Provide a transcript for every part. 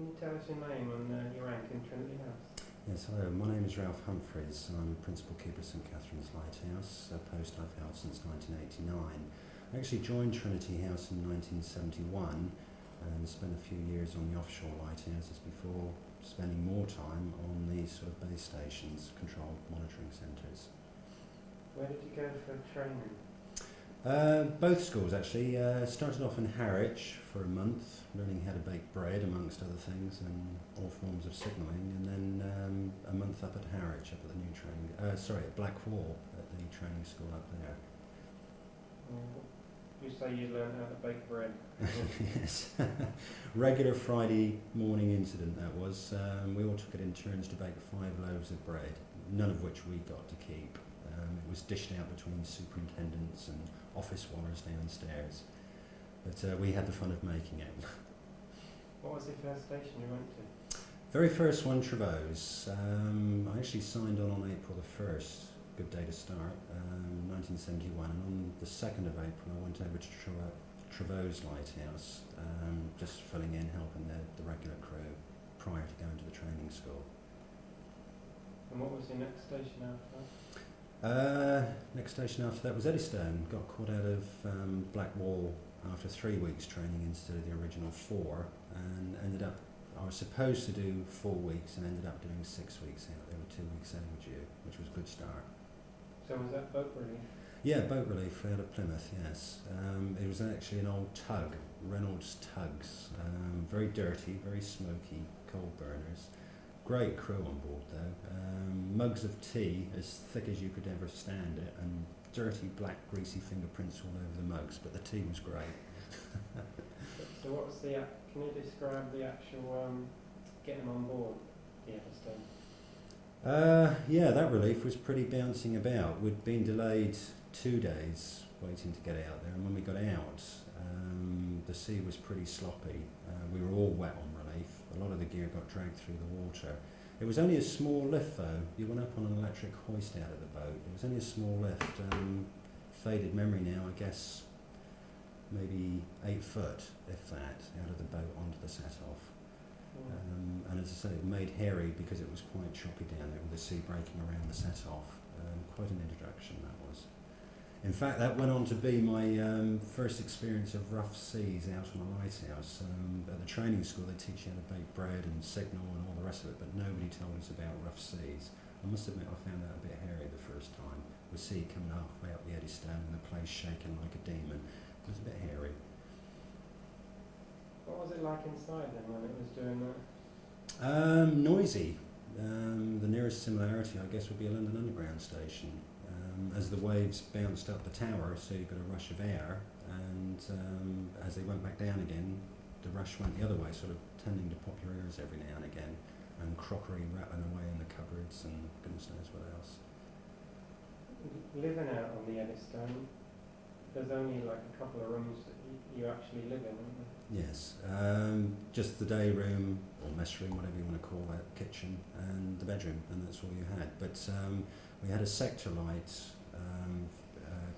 Can you tell us your name and your rank in Trinity House? Yes, hello. My name is Ralph Humphries. I'm Principal Keeper St Catherine's Lighthouse, a post I've held since 1989. I actually joined Trinity House in 1971 and spent a few years on the offshore lighthouses before spending more time on the sort of base stations, control monitoring centres. Where did you go for training? Both schools actually. Started off in Harwich for a month, learning how to bake bread amongst other things and all forms of signalling, and then a month up at Harwich, up at the new training, at Blackwall at the training school up there. You say you learned how to bake bread. Yes, regular Friday morning incident that was. We all took it in turns to bake 5 loaves of bread, none of which we got to keep. It was dished out between superintendents and office wallers downstairs, but we had the fun of making it. What was the first station you went to? Very first one, Trevose. I actually signed on April the 1st, good day to start, 1971, and on the 2nd of April I went over to Trevose Lighthouse, just filling in, helping the regular crew prior to going to the training school. And what was your next station after that? Next station after that was Eddystone. Got caught out of Blackwall after 3 weeks training instead of the original 4, and ended up, I was supposed to do 4 weeks and ended up doing 6 weeks out there with 2 weeks overdue, which was a good start. So was that boat relief? Yeah, boat relief out of Plymouth, yes. It was actually an old tug, Reynolds tugs, very dirty, very smoky, coal burners. Great crew on board though. Mugs of tea as thick as you could ever stand it, and dirty black greasy fingerprints all over the mugs, but the tea was great. So what was can you describe the actual getting on board the Eddystone? Yeah, that relief was pretty bouncing about. We'd been delayed 2 days waiting to get out there, and when we got out, the sea was pretty sloppy. We were all wet on relief. A lot of the gear got dragged through the water. It was only a small lift though. You went up on an electric hoist out of the boat. It was only a small lift. Faded memory now, I guess maybe 8 foot, if that, out of the boat onto the set-off. And as I say, it made hairy because it was quite choppy down there with the sea breaking around the set-off. Quite an introduction that was. In fact, that went on to be my first experience of rough seas out on a lighthouse. At the training school they teach you how to bake bread and signal and all the rest of it, but nobody told us about rough seas. I must admit I found that a bit hairy the first time. The sea coming halfway up the Eddystone and the place shaking like a demon. It was a bit hairy. What was it like inside then when it was doing that? Noisy. The nearest similarity I guess would be a London Underground station. As the waves bounced up the tower, so you got a rush of air, and as they went back down again, the rush went the other way, sort of tending to pop your ears every now and again, and crockery rattling away in the cupboards and goodness knows what else. Living out on the Eddystone, there's only like a couple of rooms that you actually live in, aren't there? Yes, just the day room, or mess room, whatever you want to call that, kitchen, and the bedroom, and that's all you had. But we had a sector light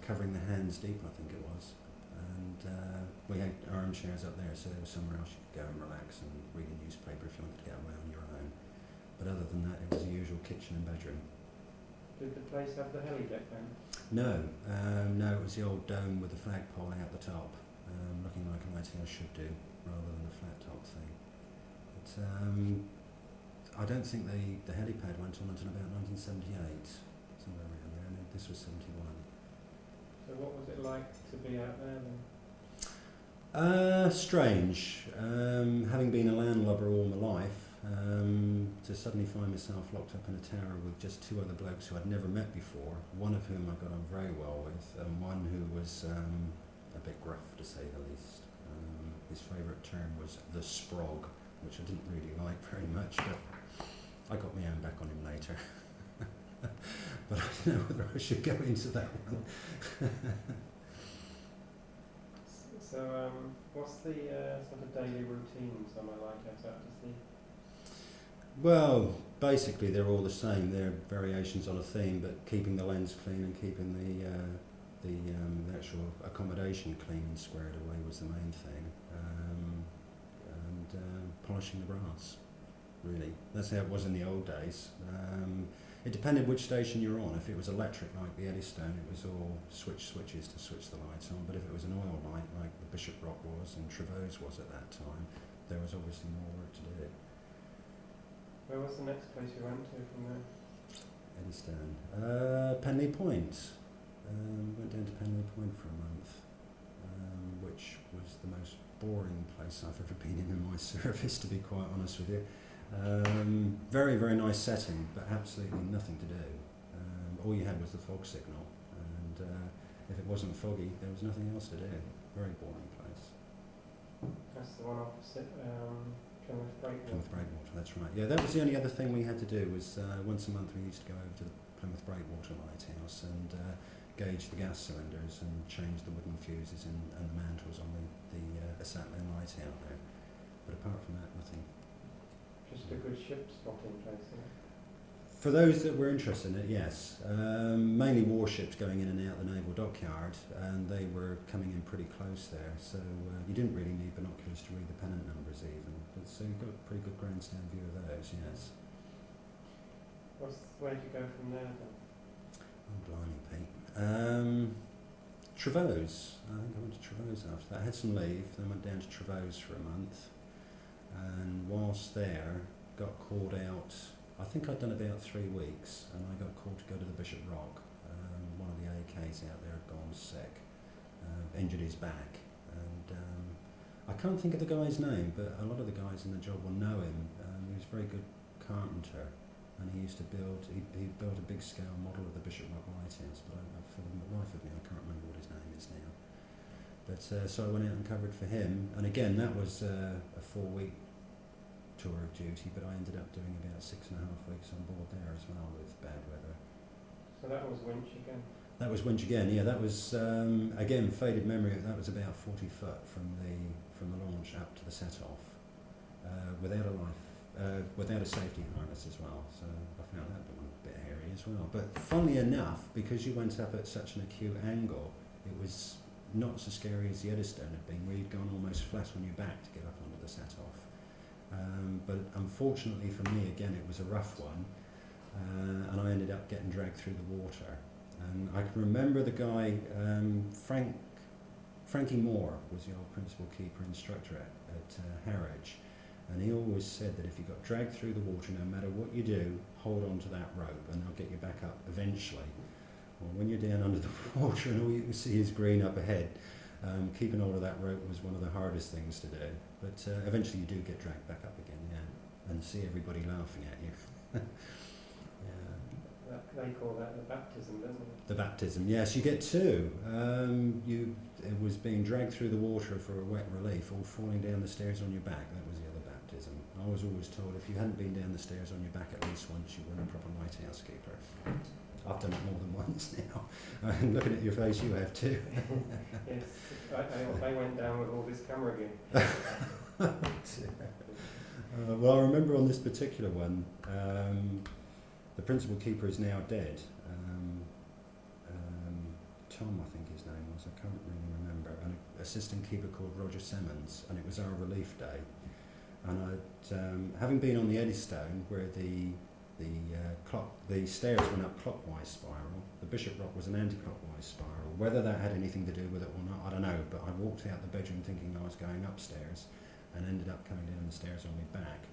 covering the hands deep, I think it was, and we had armchairs up there, so there was somewhere else you could go and relax and read a newspaper if you wanted to get away on your own. But other than that, it was the usual kitchen and bedroom. Did the place have the heli deck then? No, no, it was the old dome with the flagpole out the top, looking like a lighthouse should do, rather than a flat top thing. But I don't think the helipad went on until about 1978, somewhere around there, and this was 71. So what was it like to be out there then? Strange. Having been a landlubber all my life, to suddenly find myself locked up in a tower with just 2 other blokes who I'd never met before, one of whom I got on very well with, and one who was a bit gruff to say the least. His favourite term was the sprog, which I didn't really like very much, but I got my own back on him later. But I don't know whether I should go into that one. So what's the sort of daily routines on a lighthouse out to sea? Well, basically they're all the same. They're variations on a theme, but keeping the lens clean and keeping the actual accommodation clean and squared away was the main thing. And polishing the brass. Really, that's how it was in the old days. It depended which station you're on. If it was electric like the Eddystone, it was all switches to switch the lights on. But if it was an oil light like the Bishopric was and Trevose was at that time, there was obviously more work to do. Where was the next place you went to from there? Eddystone. Penley Point. Went down to Penley Point for a month, which was the most boring place I've ever been in my service, to be quite honest with you. Very, very nice setting, but absolutely nothing to do. All you had was the fog signal, and if it wasn't foggy, there was nothing else to do. Very boring place. That's the one opposite Plymouth Breakwater. Plymouth Breakwater, that's right. Yeah, that was the only other thing we had to do was once a month we used to go over to the Plymouth Breakwater Lighthouse and gauge the gas cylinders and change the wooden fuses and the mantles on the acetylene light out there. But apart from that, nothing. Just a good ship spotting place, isn't it? For those that were interested in it, yes. Mainly warships going in and out the naval dockyard, and they were coming in pretty close there, so you didn't really need binoculars to read the pennant numbers even. But so you got a pretty good grandstand view of those, yes. Where did you go from there then? Oh, blimey, Pete. Trevose. I think I went to Trevose after that. I had some leave, then went down to Trevose for a month, and whilst there, got called out. I think I'd done about 3 weeks, and I got called to go to the Bishopric. One of the AKs out there had gone sick, injured his back, and I can't think of the guy's name, but a lot of the guys in the job will know him. He was a very good carpenter, and he used to build. He built a big scale model of the Bishopric Lighthouse, but for the life of me, I can't remember what his name is now. But so I went out and covered for him, and again that was a 4-week tour of duty, but I ended up doing about 6.5 weeks on board there as well with bad weather. So that was winch again? That was winch again, yeah. That was again faded memory. That was about 40 foot from the launch up to the set off, without a safety harness as well. So I found that one a bit hairy as well. But funnily enough, because you went up at such an acute angle, it was not so scary as the Eddystone had been, where you'd gone almost flat on your back to get up onto the set off. But unfortunately for me, again, it was a rough one, and I ended up getting dragged through the water. And I can remember the guy, Frankie Moore was the old principal keeper instructor at Harwich, and he always said that if you got dragged through the water, no matter what you do, hold on to that rope and they'll get you back up eventually. Well, when you're down under the water and all you can see is green up ahead, keeping hold of that rope was one of the hardest things to do. But eventually you do get dragged back up again, yeah, and see everybody laughing at you. Yeah. They call that the baptism, don't they? The baptism, yes, you get two. It was being dragged through the water for a wet relief, or falling down the stairs on your back. That was the other baptism. I was always told if you hadn't been down the stairs on your back at least once, you weren't a proper lighthouse keeper. I've done it more than once now. And looking at your face, you have too. Yes, I went down with all this camera gear. Well, I remember on this particular one, the principal keeper is now dead. Tom, I think his name was, I can't really remember, and an assistant keeper called Roger Simmons, and it was our relief day. And I'd, having been on the Eddystone, where the stairs went up clockwise spiral, the Bishopric was an anti-clockwise spiral. Whether that had anything to do with it or not, I don't know, but I walked out the bedroom thinking I was going upstairs and ended up coming down the stairs on my back.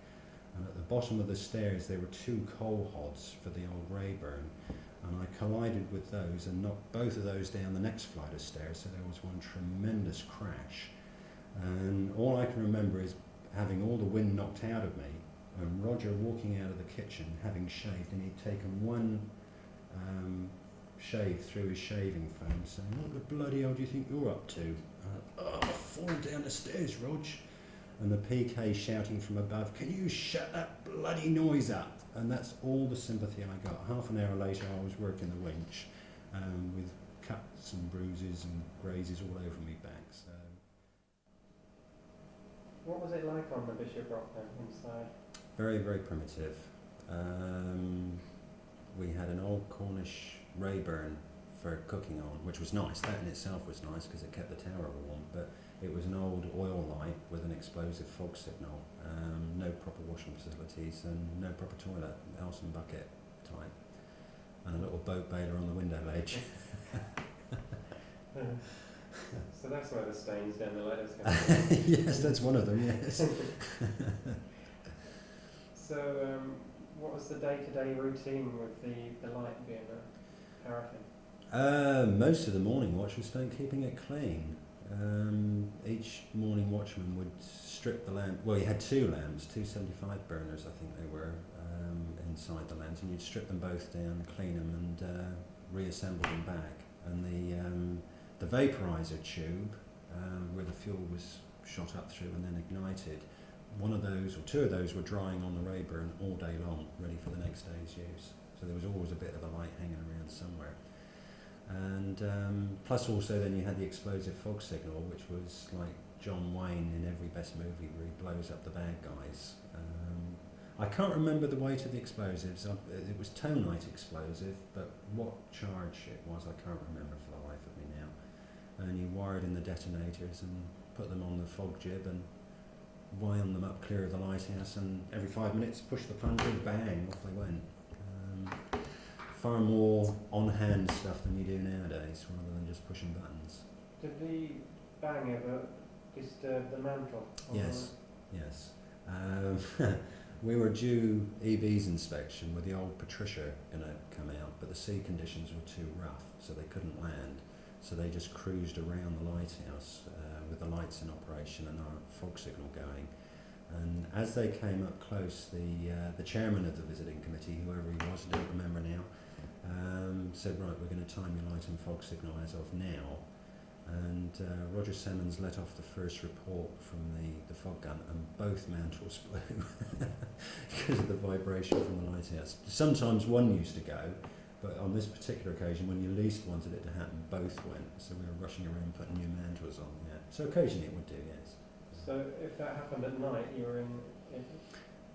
And at the bottom of the stairs there were 2 coal hods for the old Rayburn, and I collided with those and knocked both of those down the next flight of stairs, so there was one tremendous crash. And all I can remember is having all the wind knocked out of me, and Roger walking out of the kitchen having shaved, and he'd taken one shave through his shaving foam, saying, "What the bloody hell do you think you're up to?" "Oh, I've fallen down the stairs, Rog." And the PK shouting from above, "Can you shut that bloody noise up?" And that's all the sympathy I got. Half an hour later I was working the winch with cuts and bruises and grazes all over my back. So. What was it like on the Bishopric then, inside? Very, very primitive. We had an old Cornish Rayburn for cooking on, which was nice. That in itself was nice because it kept the tower warm. But It was an old oil light with an explosive fog signal, no proper washing facilities and no proper toilet, Elson bucket type, and a little boat bailer on the window ledge. So that's where the stains down the letters come from. Yes, that's one of them, yes. So what was the day-to-day routine with the light being a paraffin? Most of the morning watch was spent keeping it clean. Each morning watchman would strip the lamp. Well, you had two lamps, 275 burners, I think they were, inside the lamps, and you'd strip them both down, clean them, and reassemble them back. And the vaporizer tube, where the fuel was shot up through and then ignited, one of those or two of those were drying on the Rayburn all day long, ready for the next day's use. So there was always a bit of a light hanging around somewhere. And plus also then you had the explosive fog signal, which was like John Wayne in every best movie where he blows up the bad guys. I can't remember the weight of the explosives. It was tonite explosive, but what charge it was I can't remember for the life of me now. And you wired in the detonators and put them on the fog jib and wind them up clear of the lighthouse, and every 5 minutes push the plunger, bang, off they went. Far more on-hand stuff than you do nowadays, rather than just pushing buttons. Did the bang ever disturb the mantle? Yes, yes. We were due EB's inspection with the old Patricia going to come out, but the sea conditions were too rough, so they couldn't land. So they just cruised around the lighthouse with the lights in operation and our fog signal going. And as they came up close, the chairman of the visiting committee, whoever he was, I don't remember now, said, right, we're going to time your light and fog signal as of now. And Roger Simmons let off the first report from the fog gun, and both mantles blew because of the vibration from the lighthouse. Sometimes one used to go, but on this particular occasion, when you least wanted it to happen, both went. So we were rushing around putting new mantles on. Yeah. So occasionally it would do, yes. So if that happened at night, you were in...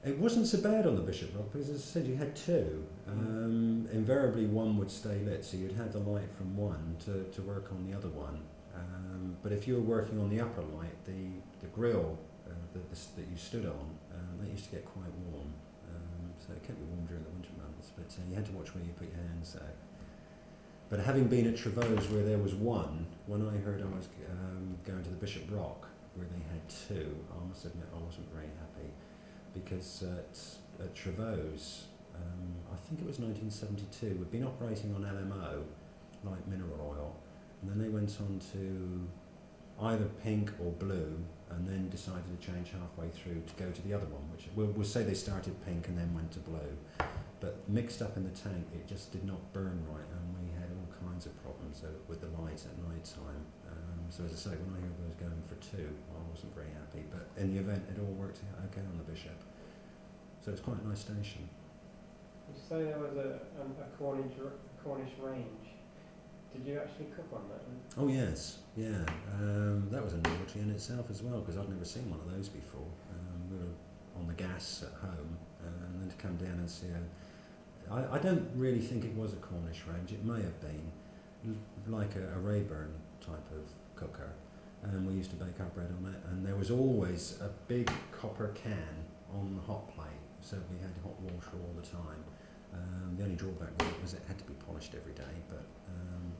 It wasn't so bad on the Bishopric because, as I said, you had two. Invariably, one would stay lit, so you'd have the light from one to work on the other one. But if you were working on the upper light, the grill that you stood on, that used to get quite warm. So it kept you warm during the winter months, but you had to watch where you put your hands out. But having been at Trevose where there was one, when I heard I was going to the Bishop Rock where they had two, I must admit I wasn't very happy, because at Trevose, I think it was 1972, we'd been operating on LMO, light mineral oil, and then they went on to either pink or blue, and then decided to change halfway through to go to the other one, which we'll say they started pink and then went to blue. But mixed up in the tank, it just did not burn right, and we had all kinds of problems with the light at night time. So as I say, when I heard I was going for two, I wasn't very happy. But in the event, it all worked out okay on the Bishop. So it's quite a nice station. You say there was a Cornish range. Did you actually cook on that then? Oh yes, yeah. That was a novelty in itself as well, because I'd never seen one of those before. We were on the gas at home, and then to come down and see I don't really think it was a Cornish range. It may have been like a Rayburn type of cooker, and we used to bake our bread on it, and there was always a big copper can on the hot plate, so we had hot water all the time. The only drawback with it was it had to be polished every day, but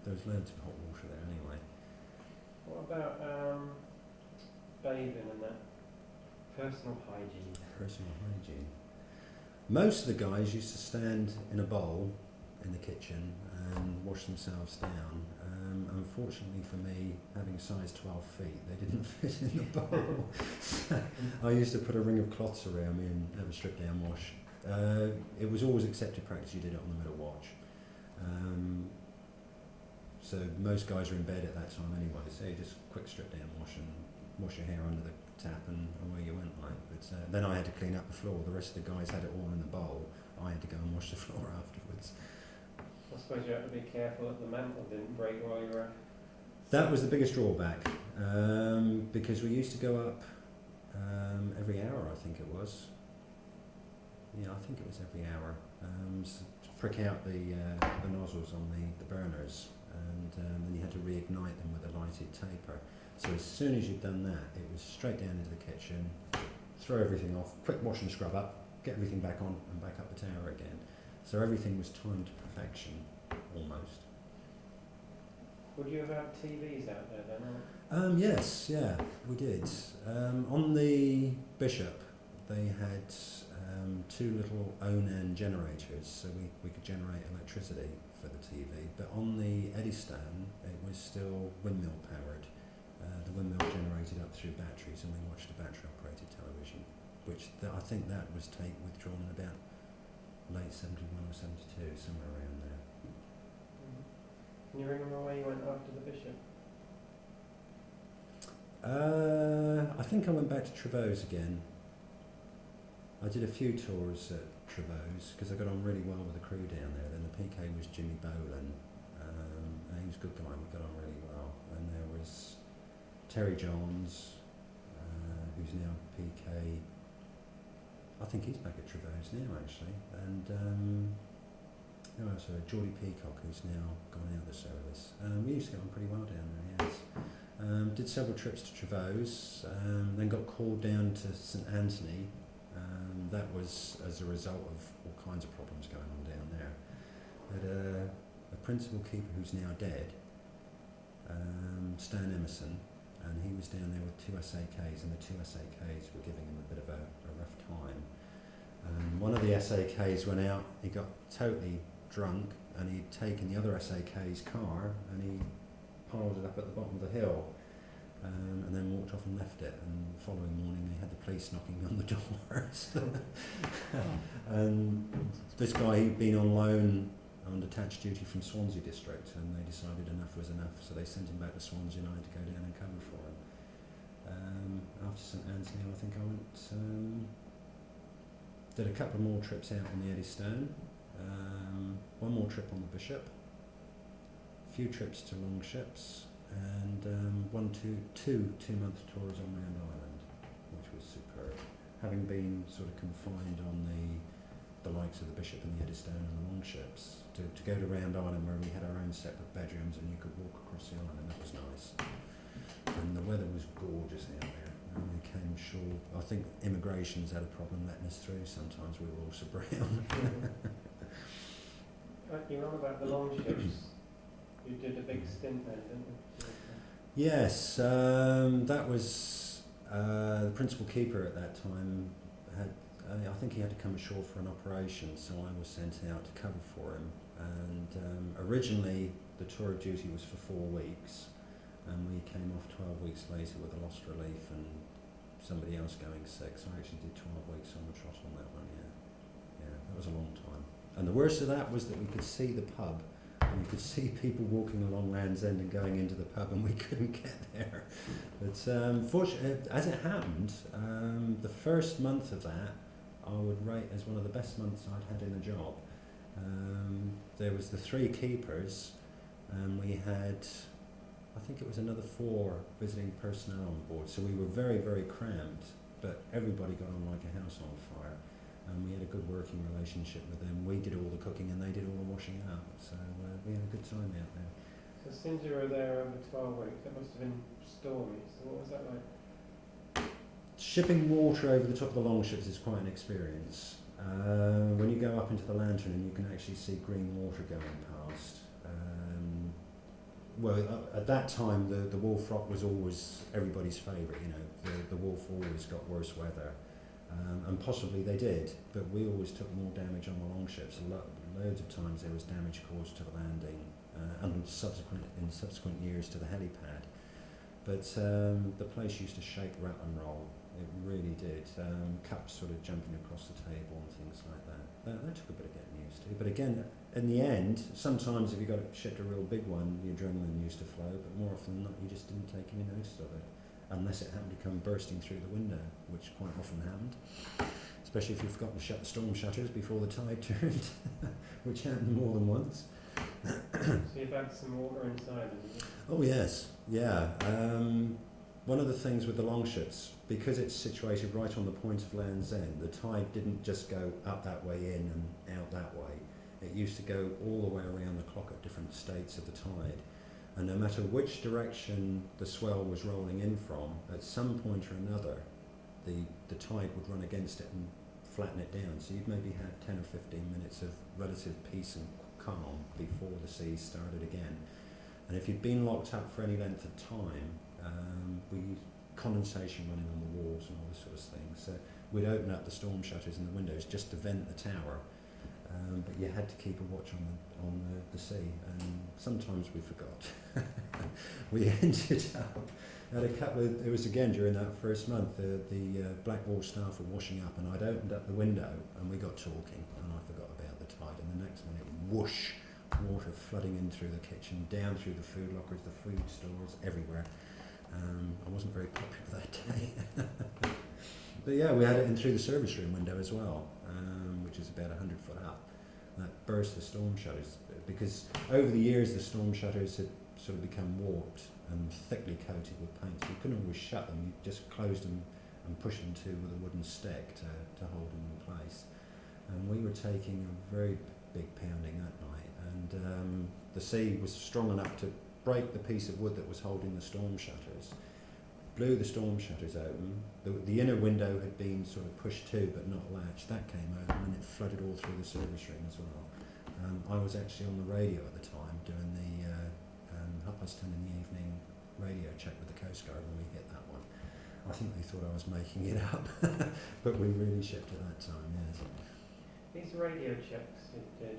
there was loads of hot water there anyway. What about bathing and that? Personal hygiene. Personal hygiene. Most of the guys used to stand in a bowl in the kitchen and wash themselves down. Unfortunately for me, having size 12 feet, they didn't fit in the bowl. I used to put a ring of cloths around me and have a strip down wash. It was always accepted practice, you did it on the middle watch. So most guys are in bed at that time anyway, so you just quick strip down wash and wash your hair under the tap and away you went. Like. But then I had to clean up the floor. The rest of the guys had it all in the bowl. I had to go and wash the floor afterwards. I suppose you had to be careful that the mantle didn't break while you were... That was the biggest drawback, because we used to go up every hour, I think it was. Yeah, I think it was every hour, to prick out the nozzles on the burners, and then you had to reignite them with a lighted taper. So as soon as you'd done that, it was straight down into the kitchen, throw everything off, quick wash and scrub up, get everything back on and back up the tower again. So everything was timed to perfection, almost. Would you have had TVs out there then? Or? Yes, yeah, we did. On the Bishop, they had two little own-end generators, so we could generate electricity for the TV. But on the Eddystone, it was still windmill powered. The windmill generated up through batteries, and we watched a battery-operated television, which I think that was tape withdrawn in about late 71 or 72, somewhere around there. Can you remember where you went after the Bishop? I think I went back to Trevose again. I did a few tours at Trevose because I got on really well with the crew down there. Then the PK was Jimmy Boland, and he was a good guy. We got on really well. And there was Terry Johns, who's now PK. I think he's back at Trevose now actually. And who else? Geordie Peacock, who's now gone out of the service. We used to get on pretty well down there. Yes. Did several trips to Trevose, then got called down to St Anthony. That was as a result of all kinds of problems going on down there. Had a principal keeper who's now dead, Stan Emerson, and he was down there with two SAKs, and the two SAKs were giving him a bit of a rough time. One of the SAKs went out, he got totally drunk, and he'd taken the other SAK's car and he piled it up at the bottom of the hill, and then walked off and left it. And the following morning they had the police knocking on the doors. And this guy, he'd been on loan on detached duty from Swansea district, and they decided enough was enough, so they sent him back to Swansea, and I had to go down and cover for him. After St Anthony, I think I went, did a couple more trips out on the Eddystone, one more trip on the Bishop, a few trips to Longships, and two-month tours on Round Island, which was superb. Having been sort of confined on the likes of the Bishop and the Eddystone and the Longships, to go to Round Island where we had our own separate bedrooms and you could walk across the island, and that was nice. And the weather was gorgeous out there. And we came ashore. I think immigration's had a problem letting us through. Sometimes we were also brown. You were on about the Longships. You did a big stint there, didn't you? Yes, that was the principal keeper at that time. I think he had to come ashore for an operation, so I was sent out to cover for him. And originally the tour of duty was for 4 weeks, and we came off 12 weeks later with a lost relief and somebody else going sick. So I actually did 12 weeks on the trot on that one. Yeah, that was a long time. And the worst of that was that we could see the pub. And you could see people walking along Land's End and going into the pub, and we couldn't get there. But fortunately, as it happened, the first month of that I would rate as one of the best months I'd had in a job. There was the 3 keepers, and we had, I think it was another 4 visiting personnel on board. So we were very, very cramped, but everybody got on like a house on fire. And we had a good working relationship with them. We did all the cooking and they did all the washing up. So we had a good time out there. So since you were there over 12 weeks, that must have been stormy. So what was that like? Shipping water over the top of the Longships is quite an experience. When you go up into the lantern and you can actually see green water going past. At that time the Wolf Rock was always everybody's favourite. You know, the Wolf always got worse weather. And possibly they did, but we always took more damage on the Longships. Loads of times there was damage caused to the landing, and in subsequent years to the helipad. But the place used to shake, rattle and roll. It really did. Cups sort of jumping across the table and things like that. That took a bit of getting used to. But again, in the end, sometimes if you got shipped a real big one, the adrenaline used to flow, but more often than not, you just didn't take any notice of it. Unless it happened to come bursting through the window, which quite often happened, especially if you've forgotten to shut the storm shutters before the tide turned, which happened more than once. So you've had some water inside, have you? Oh yes, yeah. One of the things with the Longships, because it's situated right on the point of Land's End, the tide didn't just go up that way in and out that way. It used to go all the way around the clock at different states of the tide. And no matter which direction the swell was rolling in from, at some point or another, the tide would run against it and flatten it down. So you'd maybe had 10 or 15 minutes of relative peace and calm before the sea started again. And if you'd been locked up for any length of time, we used condensation running on the walls and all this sort of thing. So we'd open up the storm shutters and the windows just to vent the tower. But you had to keep a watch on the sea, and sometimes we forgot. We ended up at a couple of, it was again during that first month, the Blackwall staff were washing up, and I'd opened up the window and we got talking and I forgot about the tide, and the next minute, whoosh, water flooding in through the kitchen, down through the food lockers, the food stores, everywhere. I wasn't very popular that day. But yeah, we had it in through the service room window as well, which is about 100 foot up. That burst the storm shutters, because over the years the storm shutters had sort of become warped and thickly coated with paint, so you couldn't always shut them, you just closed them and pushed them to with a wooden stick to hold them in place. And we were taking a very big pounding that night, and the sea was strong enough to break the piece of wood that was holding the storm shutters, blew the storm shutters open. The inner window had been sort of pushed to but not latched. That came open and it flooded all through the service room as well. I was actually on the radio at the time doing the 10:30 in the evening radio check with the Coast Guard when we hit that one. I think they thought I was making it up, but we really shipped at that time, yes. These radio checks you did,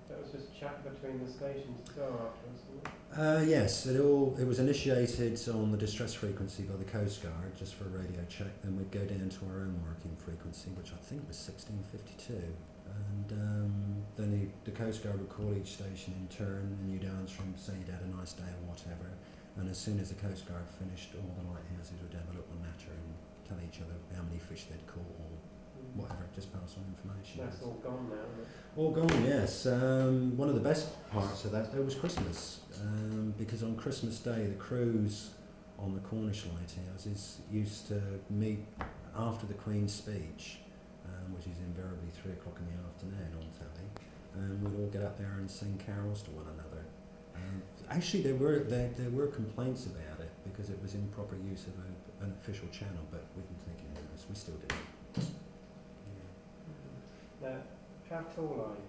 that was just chat between the stations as well afterwards, wasn't it? Yes, it was initiated on the distress frequency by the Coast Guard just for a radio check. Then we'd go down to our own working frequency, which I think was 1652. And then the Coast Guard would call each station in turn, and you'd answer and say you'd had a nice day or whatever. And as soon as the Coast Guard finished, all the lighthouses would have a little natter and tell each other how many fish they'd caught or whatever, just pass on information. That's all gone now, isn't it? All gone, yes. One of the best parts of that though was Christmas, because on Christmas Day the crews on the Cornish lighthouses used to meet after the Queen's speech, which is invariably 3 o'clock in the afternoon on telly, and we'd all get up there and sing carols to one another. Actually, there were complaints about it because it was improper use of an official channel, but we didn't take any notice. We still did it. Now, how tall are you?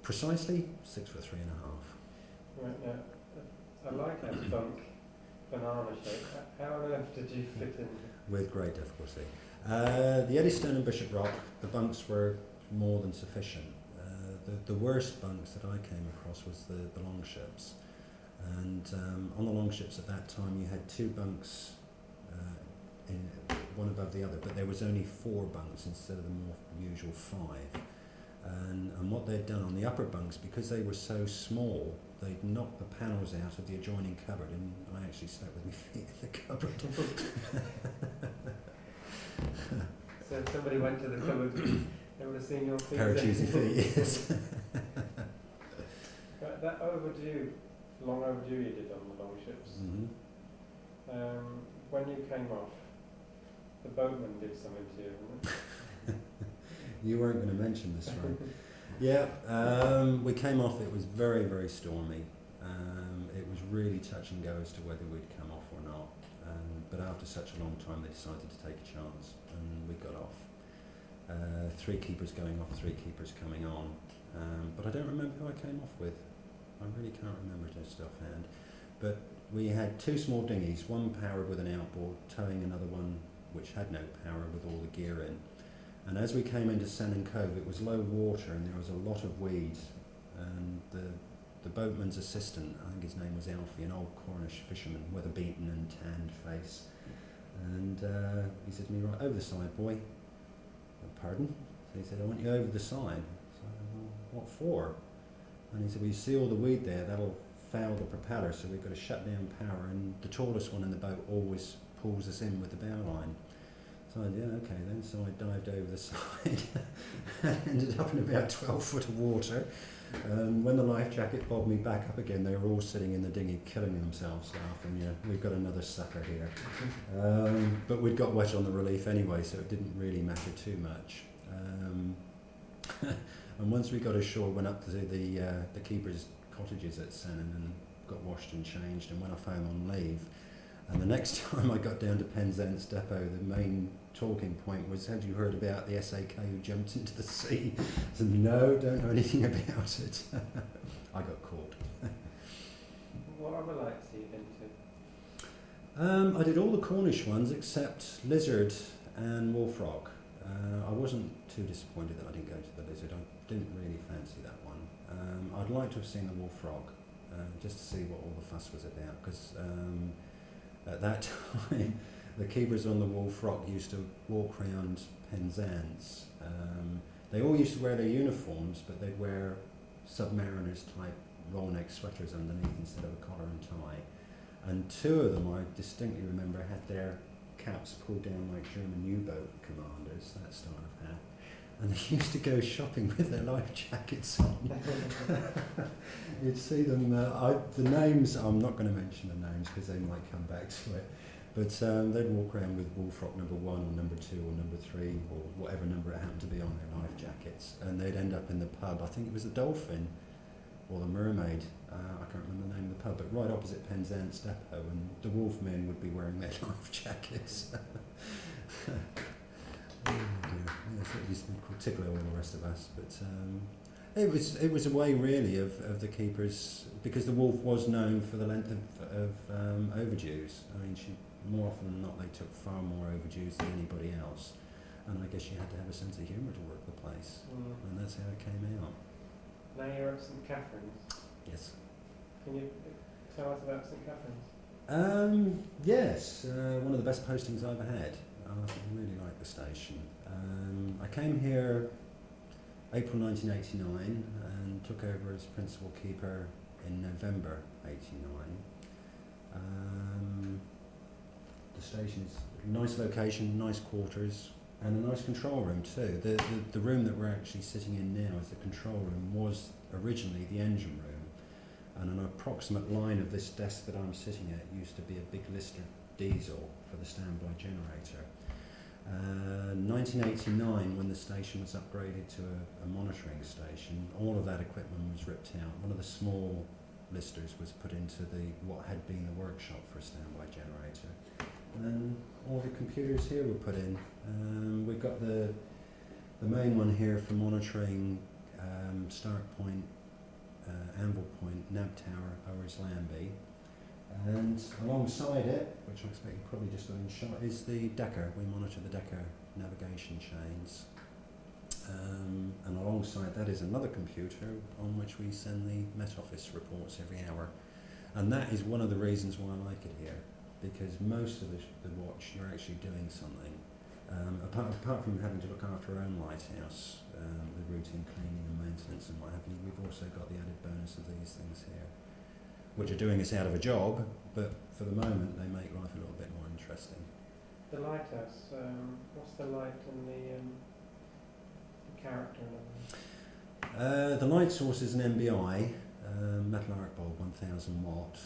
Precisely 6'3.5". Right, now, I like that bunk banana shape. How on earth did you fit in? With great difficulty. The Eddystone and Bishop Rock, the bunks were more than sufficient. The worst bunks that I came across was the longships. And on the longships at that time you had 2 bunks, one above the other, but there was only 4 bunks instead of the more usual 5. And what they'd done on the upper bunks, because they were so small, they'd knocked the panels out of the adjoining cupboard, and I actually slept with my feet in the cupboard. So if somebody went to the cupboard, they would have seen your feet. Pair of cheesy feet, yes. But that long overdue you did on the long ships. When you came off, the boatman did something to you, didn't it? You weren't going to mention this, right? Yeah, we came off, it was very, very stormy. It was really touch and go as to whether we'd come off or not. But after such a long time, they decided to take a chance, and we got off. 3 keepers going off, 3 keepers coming on. But I don't remember who I came off with. I really can't remember just offhand. But we had 2 small dinghies, one powered with an outboard, towing another one which had no power with all the gear in. And as we came into Sennin Cove, it was low water and there was a lot of weed. And the boatman's assistant, I think his name was Alfie, an old Cornish fisherman, weather-beaten and tanned face. And he said to me, right, over the side, boy. Pardon? So he said, I want you over the side. So I said, well, what for? And he said, well, you see all the weed there, that'll foul the propeller, so we've got to shut down power, and the tallest one in the boat always pulls us in with the bow line. So I said, yeah, okay then. So I dived over the side and ended up in about 12 foot of water. When the life jacket bobbed me back up again, they were all sitting in the dinghy killing themselves laughing, yeah, we've got another sucker here. But we'd got wet on the relief anyway, so it didn't really matter too much. And once we got ashore, went up to the keeper's cottages at Sennin and got washed and changed and went off home on leave. And the next time I got down to Penzance Depot, the main talking point was, "Had you heard about the SAK who jumped into the sea?" I said, "No, don't know anything about it." I got caught. What other lights have you been to? I did all the Cornish ones except Lizard and Wolf Rock. I wasn't too disappointed that I didn't go to the Lizard. I didn't really fancy that one. I'd like to have seen the Wolf Rock, just to see what all the fuss was about, because at that time the keepers on the Wolf Rock used to walk around Penzance. They all used to wear their uniforms, but they'd wear submariners type roll neck sweaters underneath instead of a collar and tie. And two of them I distinctly remember had their caps pulled down like German U-boat commanders, that style of hat. And they used to go shopping with their life jackets on. You'd see them, the names, I'm not going to mention the names because they might come back to it, but they'd walk around with Wolf Rock number 1 or number 2 or number 3 or whatever number it happened to be on their life jackets, and they'd end up in the pub. I think it was the Dolphin or the Mermaid, I can't remember the name of the pub, but right opposite Penzance Depot, and the Wolfmen would be wearing their life jackets. Oh dear. Yes, it used to tickle all the rest of us, but it was a way really of the keepers, because the Wolf was known for the length of overdues. I mean, more often than not they took far more overdues than anybody else, and I guess you had to have a sense of humour to work the place, and that's how it came out. Now you're at St Catherine's. Yes. Can you tell us about St Catherine's? Yes, one of the best postings I've ever had. I really like the station. I came here April 1989 and took over as principal keeper in November 89. The station's a nice location, nice quarters, and a nice control room too. The room that we're actually sitting in now as the control room was originally the engine room, and an approximate line of this desk that I'm sitting at used to be a big Lister diesel for the standby generator. 1989, when the station was upgraded to a monitoring station, all of that equipment was ripped out. One of the small Listers was put into what had been the workshop for a standby generator, and all the computers here were put in. We've got the main one here for monitoring start point, anvil point, nav tower, Owers Lambie. And alongside it, which I expect you probably just got in shot, is the Decker. We monitor the Decker navigation chains. And alongside that is another computer on which we send the Met Office reports every hour. And that is one of the reasons why I like it here, because most of the watch you're actually doing something. Apart from having to look after our own lighthouse, the routine cleaning and maintenance and what have you, we've also got the added bonus of these things here, which are doing us out of a job, but for the moment they make life a little bit more interesting. The lighthouse, what's the light and the character and The light source is an MBI, metal arc bulb, 1000 watt,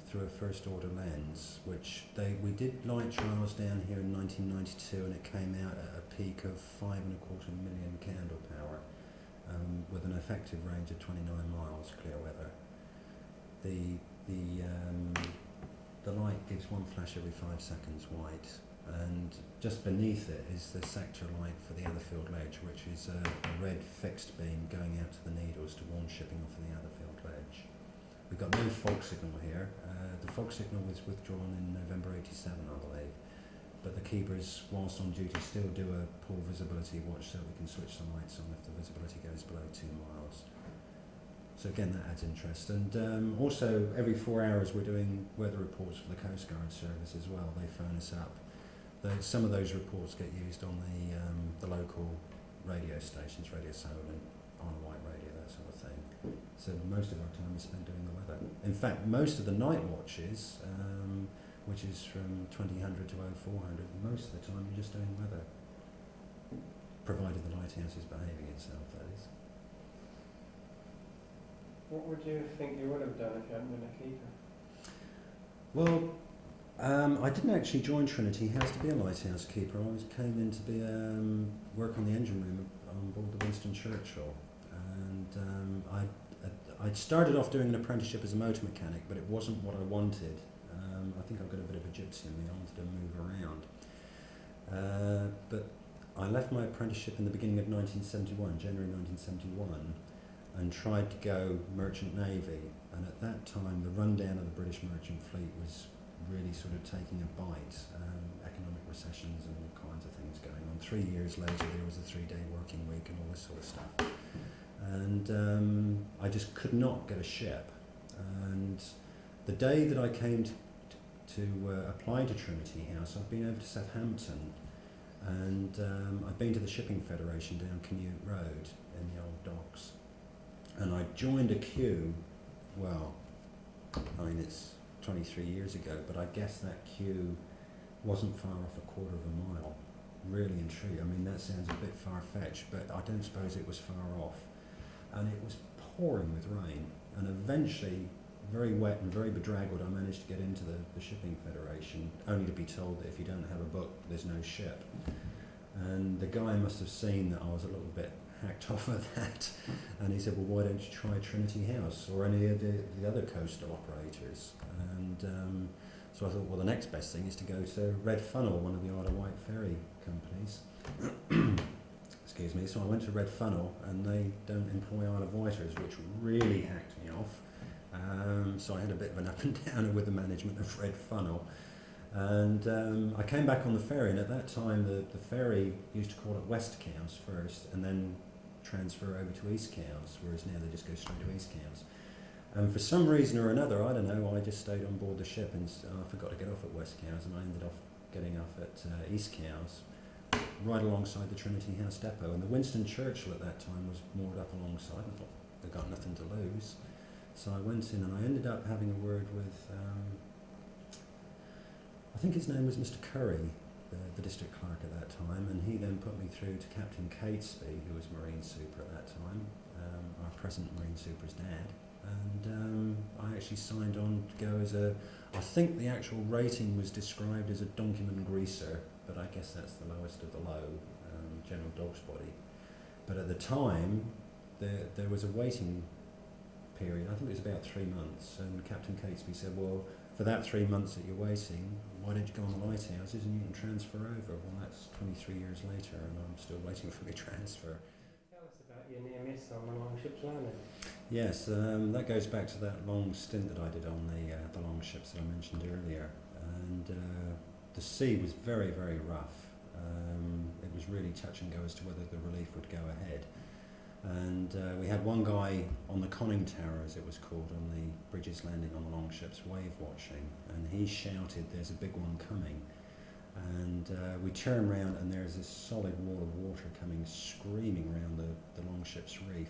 through a first order lens, which we did light trials down here in 1992, and it came out at a peak of 5.25 million candle power, with an effective range of 29 miles, clear weather. The light gives one flash every 5 seconds white, and just beneath it is the sector light for the Atherfield ledge, which is a red fixed beam going out to the needles to warn shipping off of the Atherfield ledge. We've got no fog signal here. The fog signal was withdrawn in November 87, I believe, but the keepers, whilst on duty, still do a poor visibility watch so we can switch the lights on if the visibility goes below 2 miles. So again, that adds interest. And also, every 4 hours we're doing weather reports for the Coast Guard service as well. They phone us up. Some of those reports get used on the local radio stations, Radio Solent, on a white radio, that sort of thing. So most of our time is spent doing the weather. In fact, most of the night watches, which is from 2000 to 0400, most of the time you're just doing weather, provided the lighthouse is behaving itself, that is. what would you think you would have done if you hadn't been a keeper? Well, I didn't actually join Trinity House to be a lighthouse keeper. I came in to be work on the engine room on board the Winston Churchill, and I'd started off doing an apprenticeship as a motor mechanic, but it wasn't what I wanted. I think I've got a bit of a gypsy in me. I wanted to move around. But I left my apprenticeship in the beginning of 1971, January 1971, and tried to go merchant navy. And at that time, the rundown of the British merchant fleet was really sort of taking a bite. Economic recessions and all kinds of things going on. 3 years later, there was a 3-day working week and all this sort of stuff. And I just could not get a ship. And the day that I came to apply to Trinity House, I'd been over to Southampton, and I'd been to the Shipping Federation down Canute Road in the old docks. And I joined a queue, well, I mean, it's 23 years ago, but I guess that queue wasn't far off a quarter of a mile, really and truly. I mean, that sounds a bit far-fetched, but I don't suppose it was far off. And it was pouring with rain, and eventually, very wet and very bedraggled, I managed to get into the Shipping Federation, only to be told that if you don't have a book, there's no ship. And the guy must have seen that I was a little bit hacked off of that, and he said, well, why don't you try Trinity House or any of the other coastal operators? And so I thought, well, the next best thing is to go to Red Funnel, one of the Isle of Wight ferry companies. Excuse me. So I went to Red Funnel, and they don't employ Isle of Wighters, which really hacked me off. So I had a bit of an up and downer with the management of Red Funnel. And I came back on the ferry, and at that time the ferry used to call it West Cowes first, and then transfer over to East Cowes, whereas now they just go straight to East Cowes. And for some reason or another, I don't know, I just stayed on board the ship, and I forgot to get off at West Cowes, and I ended up getting off at East Cowes, right alongside the Trinity House depot. And the Winston Churchill at that time was moored up alongside. I thought, they've got nothing to lose. So I went in, and I ended up having a word with, I think his name was Mr. Curry, the district clerk at that time, and he then put me through to Captain Catesby, who was Marine Super at that time, our present Marine Super's dad. And I actually signed on to go as I think the actual rating was described as a donkeyman greaser, but I guess that's the lowest of the low, general dog's body. But at the time, there was a waiting period. I think it was about 3 months, and Captain Catesby said, well, for that 3 months that you're waiting, why don't you go on the lighthouses and you can transfer over? Well, that's 23 years later, and I'm still waiting for my transfer. Tell us about your near miss on the Longship's Landing. Yes, that goes back to that long stint that I did on the long ships that I mentioned earlier. And the sea was very, very rough. It was really touch and go as to whether the relief would go ahead. And we had one guy on the conning tower, as it was called, on the bridges landing on the long ships, wave watching, and he shouted, there's a big one coming. And we turn round, and there's this solid wall of water coming screaming round the long ship's reef.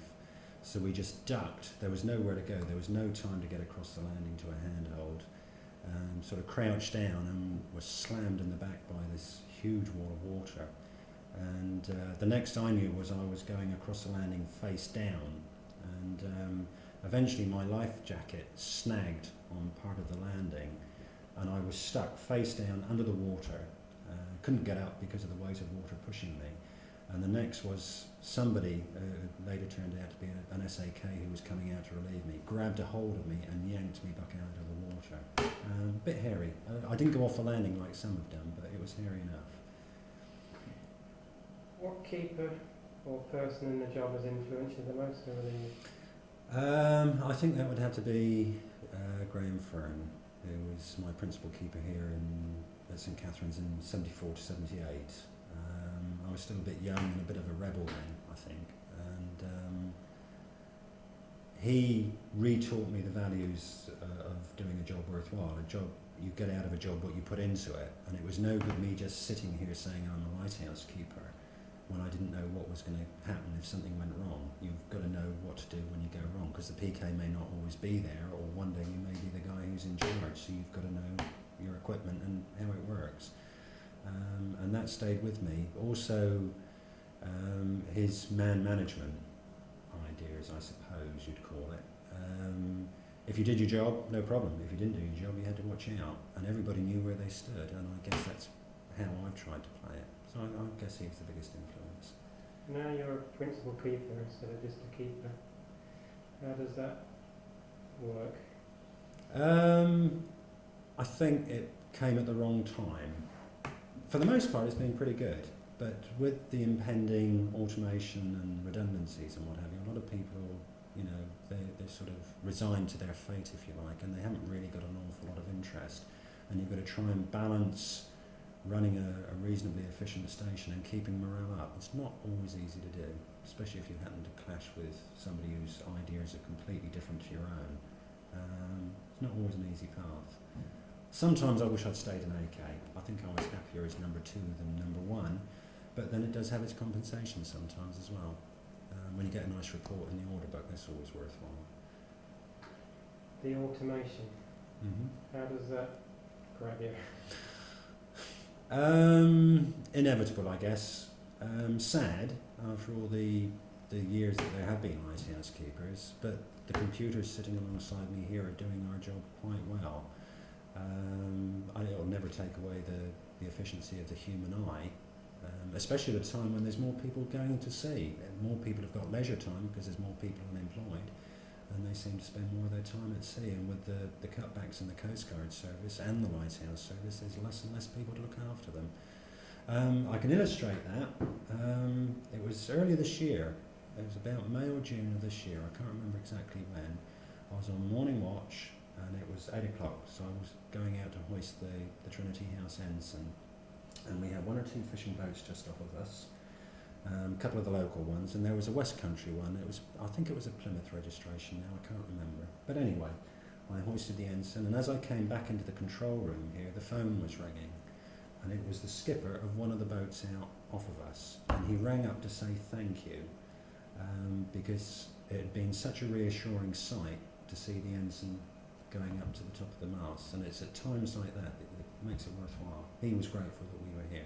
So we just ducked. There was nowhere to go. There was no time to get across the landing to a handhold. Sort of crouched down and was slammed in the back by this huge wall of water. And the next I knew was I was going across the landing face down, and eventually my life jacket snagged on part of the landing, and I was stuck face down under the water. Couldn't get up because of the weight of water pushing me. And the next was somebody, later turned out to be an SAK who was coming out to relieve me, grabbed a hold of me and yanked me back out of the water. A bit hairy. I didn't go off the landing like some have done, but it was hairy enough. What keeper or person in the job has influenced you the most over the years? I think that would have to be Graham Fern, who was my principal keeper here at St Catherine's in 74 to 78. I was still a bit young and a bit of a rebel then, I think. And he retaught me the values of doing a job worthwhile. A job, you get out of a job what you put into it. And it was no good me just sitting here saying I'm a lighthouse keeper when I didn't know what was going to happen if something went wrong. You've got to know what to do when you go wrong, because the PK may not always be there, or one day you may be the guy who's in charge, so you've got to know your equipment and how it works. And that stayed with me. Also, his man management ideas, I suppose you'd call it. If you did your job, no problem. If you didn't do your job, you had to watch out, and everybody knew where they stood, and I guess that's how I've tried to play it. So I guess he's the biggest influence. Now you're a principal keeper instead of just a keeper. How does that work? I think it came at the wrong time. For the most part, it's been pretty good. But with the impending automation and redundancies and what have you, a lot of people, you know, they sort of resigned to their fate, if you like, and they haven't really got an awful lot of interest. And you've got to try and balance running a reasonably efficient station and keeping morale up. It's not always easy to do, especially if you happen to clash with somebody whose ideas are completely different to your own. It's not always an easy path. Sometimes I wish I'd stayed in AK. I think I was happier as number 2 than number 1, but then it does have its compensation sometimes as well. When you get a nice report in the order book, that's always worthwhile. The automation, how does that grab you? Inevitable, I guess. Sad after all the years that there have been Lighthouse Keepers, but the computers sitting alongside me here are doing our job quite well. It'll never take away the efficiency of the human eye, especially at a time when there's more people going to sea. More people have got leisure time because there's more people unemployed, and they seem to spend more of their time at sea. And with the cutbacks in the Coast Guard service and the Lighthouse service, there's less and less people to look after them. I can illustrate that. It was earlier this year. It was about May or June of this year. I can't remember exactly when. I was on morning watch, and it was 8 o'clock, so I was going out to hoist the Trinity House ensign, and we had 1 or 2 fishing boats just off of us, a couple of the local ones, and there was a West Country one. I think it was a Plymouth registration now, I can't remember. But anyway, I hoisted the ensign, and as I came back into the control room here, the phone was ringing, and it was the skipper of one of the boats out off of us, and he rang up to say thank you, because it had been such a reassuring sight to see the ensign going up to the top of the mast, and it's at times like that it makes it worthwhile. He was grateful that we were here.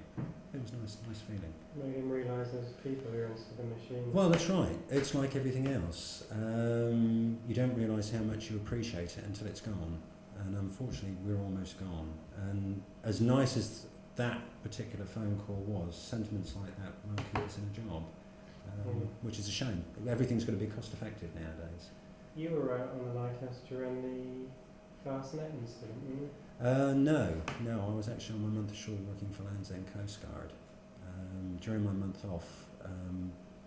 It was nice feeling. Made him realise there's people who are into the machine. Well, that's right. It's like everything else. You don't realise how much you appreciate it until it's gone, and unfortunately we're almost gone. And as nice as that particular phone call was, sentiments like that won't keep us in a job, which is a shame. Everything's got to be cost effective nowadays. You were out on the lighthouse during the Fastnet incident, weren't you? No, I was actually on my month ashore working for Land's End Coast Guard. During my month off,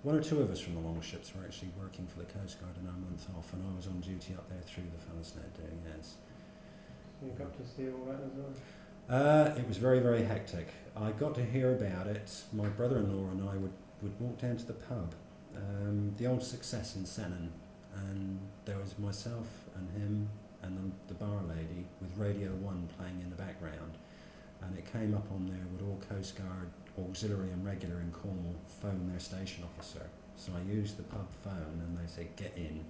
1 or 2 of us from the longships were actually working for the Coast Guard in our month off, and I was on duty up there through the Fastnet doing this. So you got to see all that as well? It was very, very hectic. I got to hear about it. My brother-in-law and I would walk down to the pub, the old Success in Sennan, and there was myself and him and the bar lady with Radio 1 playing in the background, and it came up on there would all Coast Guard auxiliary and regular in Cornwall phone their station officer. So I used the pub phone and they said get in,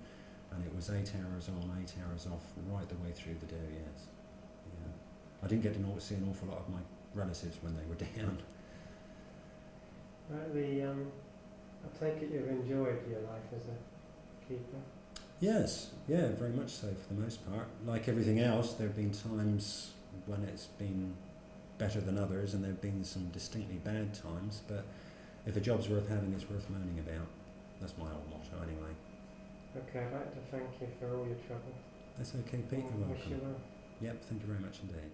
and it was 8 hours on, 8 hours off right the way through the day, yes. Yeah. I didn't get to see an awful lot of my relatives when they were down. Right, I take it you've enjoyed your life as a keeper? Yes, yeah, very much so for the most part. Like everything else, there have been times when it's been better than others, and there have been some distinctly bad times, but if a job's worth having, it's worth moaning about. That's my old motto anyway. Okay, I'd like to thank you for all your trouble. That's okay, Pete, you're Wish you welcome. well. Yep, thank you very much indeed.